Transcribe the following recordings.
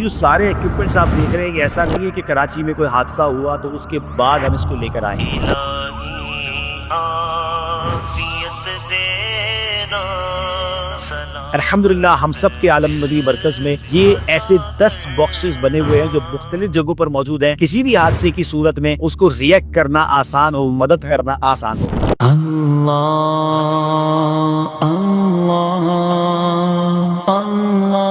ये जो सारे इक्विपमेंट्स आप देख रहे हैं, ये ऐसा नहीं है कि कराची में कोई हादसा हुआ तो उसके बाद हम इसको लेकर आए। अल्हम्दुलिल्लाह हम सब के आलम नबी मरकज़ में ये ऐसे 10 बॉक्सेस बने हुए हैं जो मुख्तलिफ जगहों पर मौजूद हैं। किसी भी हादसे की सूरत में उसको रिएक्ट करना आसान हो, मदद करना आसान हो। अल्लाह अल्लाह अल्लाह।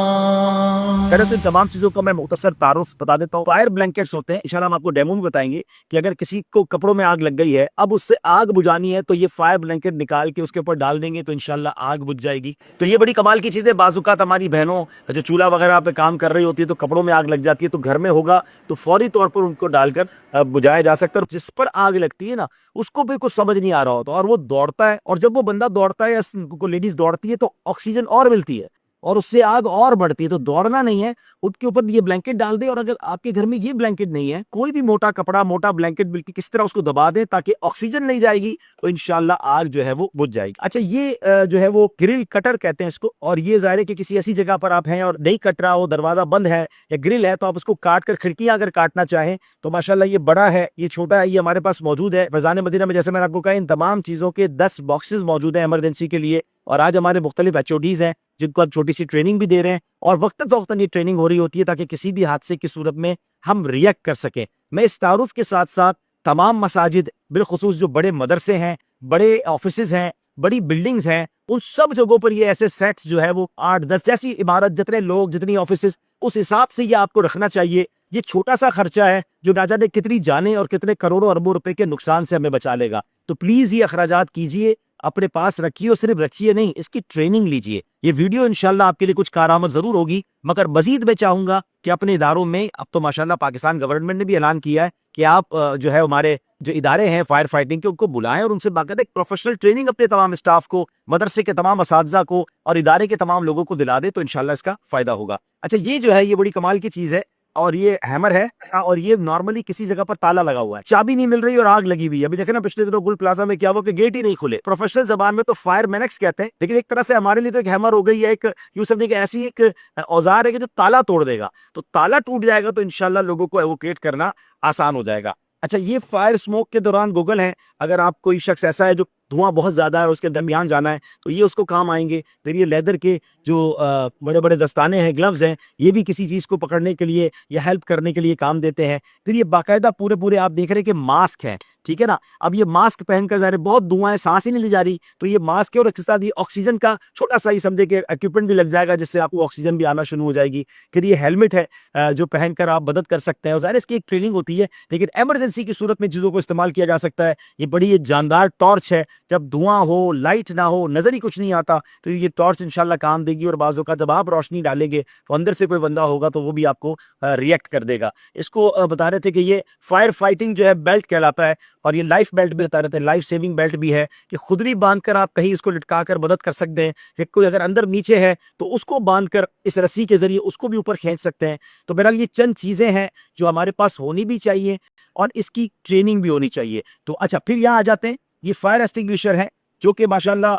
तो इन तमाम चीजों का मैं मुख्तसर तारुफ बता देता हूँ। फायर ब्लैंकेट्स होते हैं, इंशाल्लाह हम आपको डेमो में बताएंगे कि अगर किसी को कपड़ों में आग लग गई है, अब उससे आग बुझानी है तो ये फायर ब्लैंकेट निकाल के उसके ऊपर डाल देंगे तो इंशाल्लाह आग बुझ जाएगी। तो ये बड़ी कमाल की चीज है। बाज़-औक़ात हमारी बहनों जो चूल्हा वगैरह पे काम कर रही होती है तो कपड़ों में आग लग जाती है, तो घर में होगा तो फौरी तौर पर उनको डालकर बुझाया जा सकता है। जिस पर आग लगती है ना, उसको भी कुछ समझ नहीं आ रहा होता और वो दौड़ता है, और जब वो बंदा दौड़ता है या लेडीज दौड़ती है तो ऑक्सीजन और मिलती है और उससे आग और बढ़ती है। तो दौड़ना नहीं है, उसके ऊपर ये ब्लैंकेट डाल दे, और अगर आपके घर में ये ब्लैंकेट नहीं है, कोई भी मोटा कपड़ा, मोटा ब्लैंकेट बिल्कुल किस तरह उसको दबा दे ताकि ऑक्सीजन नहीं जाएगी, तो इंशाल्लाह आग जो है वो बुझ जाएगी। अच्छा, ये जो है वो ग्रिल कटर कहते हैं इसको, और ये जाहिर है कि किसी ऐसी जगह पर आप हैं और नहीं कट रहा हो, दरवाजा बंद है या ग्रिल है, तो आप उसको काट कर, खिड़कियां अगर काटना चाहें तो माशाल्लाह ये बड़ा है, ये छोटा है, ये हमारे पास मौजूद है। फैज़ान मदीना में जैसे मैंने आपको कहा, इन तमाम चीजों के 10 बॉक्सेस मौजूद है इमरजेंसी के लिए। और आज हमारे मुख्तलिफ HODs हैं जिनको आप छोटी सी ट्रेनिंग भी दे रहे हैं, और वक्तन ये ट्रेनिंग हो रही होती है ताकि किसी भी हादसे की सूरत में हम रिएक्ट कर सकें। मैं इस तारुफ के साथ साथ तमाम मसाजिद, बिलखुसूस जो बड़े मदरसे हैं, बड़े ऑफिसेज हैं, बड़ी बिल्डिंग्स हैं, उन सब जगहों पर ये ऐसे सेट्स जो है वो 8-10 जैसी इमारत, जितने लोग, जितनी ऑफिसेज, उस हिसाब से ये आपको रखना चाहिए। ये छोटा सा खर्चा है जो ना जाने कितनी जाने और कितने करोड़ों अरबों रुपए के नुकसान से हमें बचा लेगा। तो प्लीज ये अखराजात कीजिए, अपने पास रखिए, और सिर्फ रखिए नहीं, इसकी ट्रेनिंग लीजिए। ये वीडियो इंशाल्लाह आपके लिए कुछ कारआमद जरूर होगी, मगर मजीद मैं चाहूंगा कि अपने इदारों में, अब तो माशाल्लाह पाकिस्तान गवर्नमेंट ने भी ऐलान किया है कि आप जो है हमारे जो इदारे हैं फायर फाइटिंग के, उनको बुलाएं और उनसे बाकायदा एक प्रोफेशनल ट्रेनिंग अपने तमाम स्टाफ को, मदरसे के तमाम असातिज़ा को और इदारे के तमाम लोगों को दिला दे, तो इंशाल्लाह इसका फायदा होगा। अच्छा, ये जो है ये बड़ी कमाल की चीज है, और ये हैमर है, और ये नॉर्मली किसी जगह पर ताला लगा हुआ है, चाबी नहीं मिल रही और आग लगी हुई है। अभी देखे ना पिछले दिनों गुल प्लाजा में क्या हुआ कि गेट ही नहीं खुले। प्रोफेशनल जबान में तो फायर मैनेक्स कहते हैं, लेकिन एक तरह से हमारे लिए तो एक हैमर हो गई है, एक यूं समझिए कि ऐसी एक औजार है कि जो ताला तोड़ देगा। तो ताला टूट जाएगा तो इंशाल्लाह लोगों को एवोकेट करना आसान हो जाएगा। अच्छा, ये फायर स्मोक के दौरान गूगल है, अगर आप कोई शख्स ऐसा है जो धुआं बहुत ज्यादा है, उसके दरमियान जाना है, तो ये उसको काम आएंगे। फिर ये लेदर के जो बड़े बड़े दस्ताने हैं, ग्लव्स हैं, ये भी किसी चीज को पकड़ने के लिए या हेल्प करने के लिए काम देते हैं। फिर ये बाकायदा पूरे आप देख रहे हैं कि मास्क है, ठीक है ना। अब ये मास्क पहनकर जा रहे, बहुत धुआं है, सांस ही नहीं ली जा रही, तो ये मास्क है, और एक साथ ये ऑक्सीजन का छोटा सा ही समझे कि इक्विपमेंट भी लग जाएगा जिससे आपको ऑक्सीजन भी आना शुरू हो जाएगी। फिर ये हेलमेट है जो पहनकर आप मदद कर सकते हैं, और ज़ाहिर इसकी एक ट्रेनिंग होती है, लेकिन एमरजेंसी की सूरत में चीज़ों को इस्तेमाल किया जा सकता है। ये बड़ी एक जानदार टॉर्च है, जब धुआं हो, लाइट ना हो, नजर ही कुछ नहीं आता, तो ये टॉर्च इंशाल्लाह काम देगी। और बाज़ों का जब आप रोशनी डालेंगे तो अंदर से कोई बंदा होगा तो वो भी आपको रिएक्ट कर देगा। इसको बता रहे थे कि ये फायर फाइटिंग जो है बेल्ट कहलाता है, और ये लाइफ बेल्ट भी बता रहे थे, लाइफ सेविंग बेल्ट भी है कि खुदरी बांधकर आप कहीं इसको लटका कर मदद कर सकते हैं, कि कोई अगर अंदर नीचे है तो उसको बांधकर इस रस्सी के जरिए उसको भी ऊपर खींच सकते हैं। तो बहरहाल ये चंद चीजें हैं जो हमारे पास होनी भी चाहिए और इसकी ट्रेनिंग भी होनी चाहिए। तो अच्छा, फिर यहाँ आ जाते हैं, ये फायर एक्सटिंग्विशर है जो कि माशाल्लाह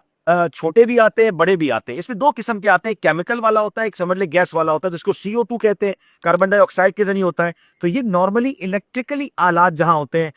छोटे भी आते हैं, बड़े भी आते हैं। इसमें 2 किस्म के आते हैं, केमिकल वाला होता है, एक समझ ले गैस वाला होता है जिसको CO2 कहते हैं, कार्बन डाइऑक्साइड के जरिए होता है। तो ये नॉर्मली इलेक्ट्रिकली आलात जहां होते हैं,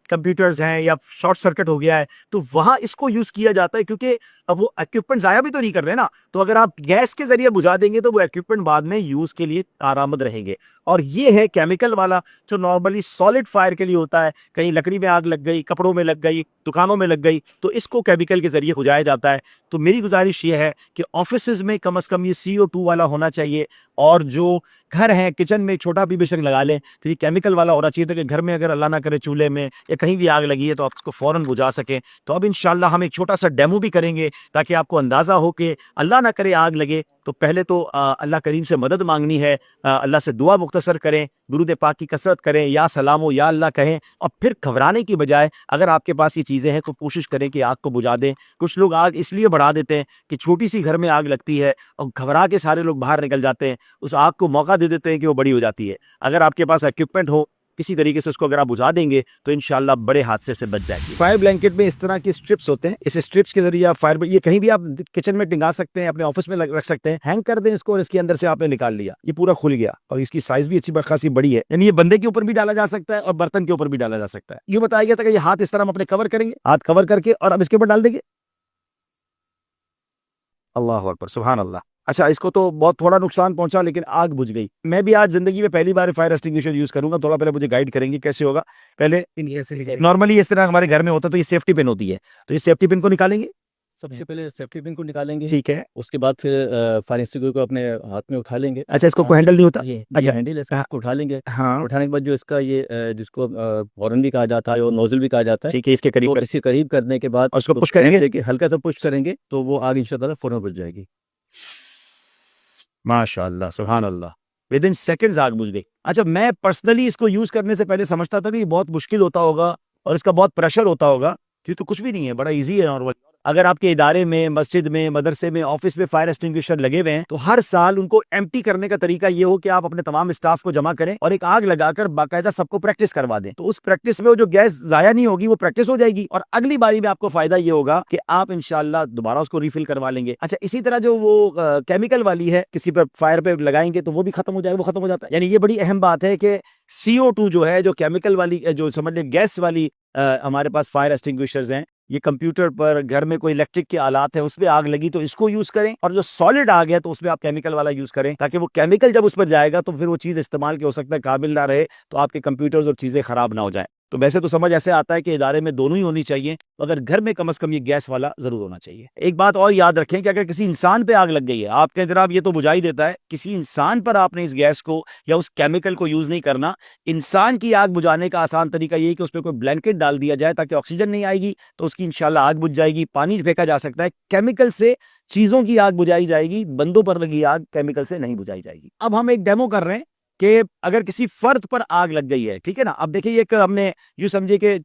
कंप्यूटर्स हैं या शॉर्ट सर्किट हो गया है, तो वहां इसको यूज किया जाता है, क्योंकि अब वो इक्विपमेंट जाया भी तो नहीं कर रहे ना। तो अगर आप गैस के जरिए बुझा देंगे तो वो इक्विपमेंट बाद में यूज के लिए आरामद रहेंगे। और ये है केमिकल वाला जो नॉर्मली सॉलिड फायर के लिए होता है, कहीं लकड़ी में आग लग गई, कपड़ों में लग गई, दुकानों में लग गई, तो इसको केमिकल के जरिए बुझाया जाता है। तो मेरी गुजारिश ये है कि ऑफिस में कम से कम ये CO2 वाला होना चाहिए, और जो घर है, किचन में छोटा भी बेशक लगा लें, तो ये केमिकल वाला होना चाहिए ताकि घर में अगर अल्लाह ना करे चूल्हे में या कहीं भी आग लगी है तो आप उसको फौरन बुझा सकें। तो अब इंशाल्लाह हम एक छोटा सा डेमो भी करेंगे ताकि आपको अंदाजा हो कि अल्लाह ना करे आग लगे तो पहले तो अल्लाह करीम से मदद मांगनी है, अल्लाह से दुआ मुख्तसर करें, दुरूद पाक की कसरत करें, या सलामो या अल्लाह कहें, और फिर घबराने की बजाय अगर आपके पास ये चीज़ें हैं तो कोशिश करें कि आग को बुझा दें। कुछ लोग आग इसलिए बढ़ा देते हैं कि छोटी सी घर में आग लगती है और घबरा के सारे लोग बाहर निकल जाते हैं, उस आग को मौका दे देते हैं कि वो बड़ी हो जाती है। अगर आपके पास इक्विपमेंट हो किसी तरीके से उसको अगर आप बुझा देंगे तो इंशाल्लाह बड़े हादसे से बच जाएगी। फायर ब्लैंकेट में इस तरह की स्ट्रिप्स होते हैं, इस स्ट्रिप्स के जरिए आप फायर, ये कहीं भी आप किचन में टिंगा सकते हैं, अपने ऑफिस में रख सकते हैं, हैंग कर दें इसको और इसके अंदर से आपने निकाल लिया, ये पूरा खुल गया और इसकी साइज भी अच्छी खासी बड़ी है, यानी ये बंदे के ऊपर भी डाला जा सकता है और बर्तन के ऊपर भी डाला जा सकता है। ये बताया गया था कि ये हाथ इस तरह हम अपने कवर करेंगे, हाथ कवर करके और अब इसके ऊपर डाल देंगे। अल्लाह अकबर, सुभान अल्लाह। अच्छा, इसको तो बहुत थोड़ा नुकसान पहुंचा लेकिन आग बुझ गई। मैं भी आज जिंदगी में पहली बार फायर एक्सटिंग्विशर यूज करूंगा, थोड़ा पहले मुझे गाइड करेंगे कैसे होगा। पहले नॉर्मली इस तरह हमारे घर में होता है तो ये सेफ्टी पिन होती है, तो ये सेफ्टी पिन को निकालेंगे, सबसे पहले सेफ्टी पिन को निकालेंगे, ठीक है। उसके बाद फिर फायर एक्सटिंग्विशर को अपने हाथ में उठा लेंगे। अच्छा, इसको कोई हैंडल नहीं होता? ये अच्छा। हैंडल है, इसको उठा लेंगे। हाँ, उठाने के बाद जो इसका ये जिसको हॉर्न भी कहा जाता है और नोजल भी कहा जाता है, ठीक है, इसके करीब तो इसके करीब करने के बाद और उसको पुश करेंगे, देखिए हल्का सा पुश करेंगे तो वो आग इंशाल्लाह फौरन बुझ जाएगी। माशाअल्लाह, सुभान अल्लाह, विद इन सेकंड्स आग बुझ गई। अच्छा, मैं पर्सनली इसको यूज करने से पहले समझता था भी बहुत मुश्किल होता होगा और इसका बहुत प्रेशर होता होगा, ये तो कुछ भी नहीं है, बड़ा इजी है नॉर्मल। अगर आपके इदारे में, मस्जिद में, मदरसे में, ऑफिस में फायर एक्सटिंग्विशर लगे हुए हैं तो हर साल उनको एम्प्टी करने का तरीका ये हो कि आप अपने तमाम स्टाफ को जमा करें और एक आग लगाकर बाकायदा सबको प्रैक्टिस करवा दें, तो उस प्रैक्टिस में वो जो गैस जाया नहीं होगी वो प्रैक्टिस हो जाएगी और अगली बारी में आपको फायदा ये होगा कि आप इंशाल्लाह दोबारा उसको रिफिल करवा लेंगे। अच्छा, इसी तरह जो वो केमिकल वाली है, किसी पर फायर पे लगाएंगे तो वो भी खत्म हो जाएगा, वो खत्म हो जाता है। यानी ये बड़ी अहम बात है कि CO2 जो है, जो केमिकल वाली, जो समझ लें गैस वाली हमारे पास फायर एक्सटिंग्विशर्स हैं, ये कंप्यूटर पर, घर में कोई इलेक्ट्रिक के आलात है उस पर आग लगी तो इसको यूज करें, और जो सॉलिड आग है तो उसमें आप केमिकल वाला यूज करें, ताकि वो केमिकल जब उस पर जाएगा तो फिर वो चीज इस्तेमाल के हो सकता है काबिल ना रहे, तो आपके कंप्यूटर्स और चीजें खराब ना हो जाए। तो वैसे तो समझ ऐसे आता है कि इदारे में दोनों ही होनी चाहिए, तो अगर घर में कम से कम ये गैस वाला जरूर होना चाहिए। एक बात और याद रखें कि अगर किसी इंसान पे आग लग गई है, आप कहें जनाब ये तो बुझा ही देता है, किसी इंसान पर आपने इस गैस को या उस केमिकल को यूज नहीं करना। इंसान की आग बुझाने का आसान तरीका ये है कि उस पर कोई ब्लैंकेट डाल दिया जाए ताकि ऑक्सीजन नहीं आएगी तो उसकी इंशाल्लाह आग बुझ जाएगी। पानी फेंका जा सकता है, केमिकल से चीजों की आग बुझाई जाएगी, बंदों पर लगी आग केमिकल से नहीं बुझाई जाएगी। अब हम एक डेमो कर रहे हैं कि अगर किसी फर्द पर आग लग गई है, ठीक है ना। अब देखिए, एक हमने यूं समझिए कि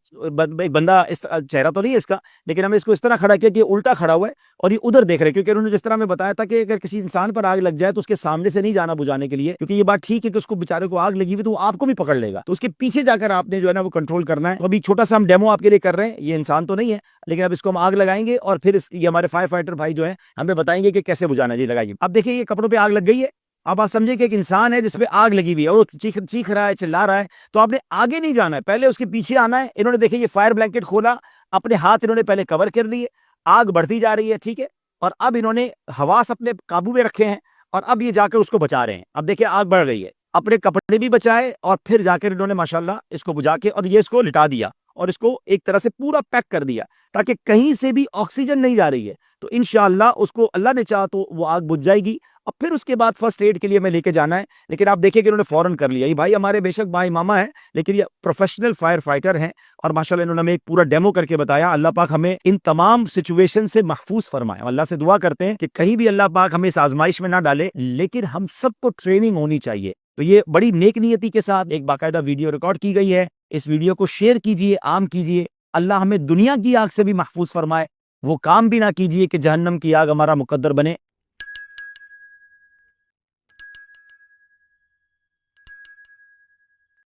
बंदा, इस चेहरा तो नहीं है इसका, लेकिन हमने इसको इस तरह खड़ा किया कि उल्टा खड़ा हुआ है और ये उधर देख रहे हैं, क्योंकि उन्होंने जिस तरह हमें बताया था कि अगर किसी इंसान पर आग लग जाए तो उसके सामने से नहीं जाना बुझाने के लिए, क्योंकि ये बात ठीक है कि उसको बेचारे को आग लगी हुई तो वो आपको भी पकड़ लेगा, तो उसके पीछे जाकर आपने जो है ना वो कंट्रोल करना है। तो अभी छोटा सा हम डेमो आपके लिए कर रहे हैं, ये इंसान तो नहीं है लेकिन अब इसको हम आग लगाएंगे और फिर ये हमारे फायर फाइटर भाई जो है हमें बताएंगे कि कैसे बुझाना है। जी लगाइए। अब देखिए, ये कपड़ों पर आग लग गई है। अब आप समझिए कि एक इंसान है जिसपे आग लगी हुई है और वो चीख रहा है, चिल्ला रहा है, तो आपने आगे नहीं जाना है, पहले उसके पीछे आना है। इन्होंने देखिए ये फायर ब्लैंकेट खोला, अपने हाथ इन्होंने पहले कवर कर लिए, आग बढ़ती जा रही है, ठीक है, और अब इन्होंने हवास अपने काबू में रखे हैं और अब ये जाकर उसको बचा रहे हैं। अब देखिए आग बढ़ रही है, अपने कपड़े भी बचाए और फिर जाकर इन्होंने माशाल्लाह इसको बुझा के और ये इसको लिटा दिया और इसको एक तरह से पूरा पैक कर दिया ताकि कहीं से भी ऑक्सीजन नहीं जा रही है। तो इंशाअल्लाह उसको अल्लाह ने चाहा तो वो आग बुझ जाएगी और फिर उसके बाद फर्स्ट एड के लिए मैं लेके जाना है। लेकिन आप देखिए कि उन्होंने फौरन कर लिया। ये भाई हमारे बेशक भाई मामा है लेकिन ये प्रोफेशनल फायर फाइटर हैं और माशाल्लाह इन्होंने हमें एक पूरा डेमो करके बताया। अल्लाह पाक हमें इन तमाम सिचुएशन से महफूज फरमाए। अल्लाह से दुआ करते हैं कि कहीं भी अल्लाह पाक हमें इस आजमाइश में ना डाले, लेकिन हम सबको ट्रेनिंग होनी चाहिए। तो ये बड़ी नेक नियति के साथ एक बाकायदा वीडियो रिकॉर्ड की गई है। इस वीडियो को शेयर कीजिए, आम कीजिए। अल्लाह हमें दुनिया की आग से भी महफूज फरमाए। वो काम भी ना कीजिए कि जहन्नम की आग हमारा मुकद्दर बने।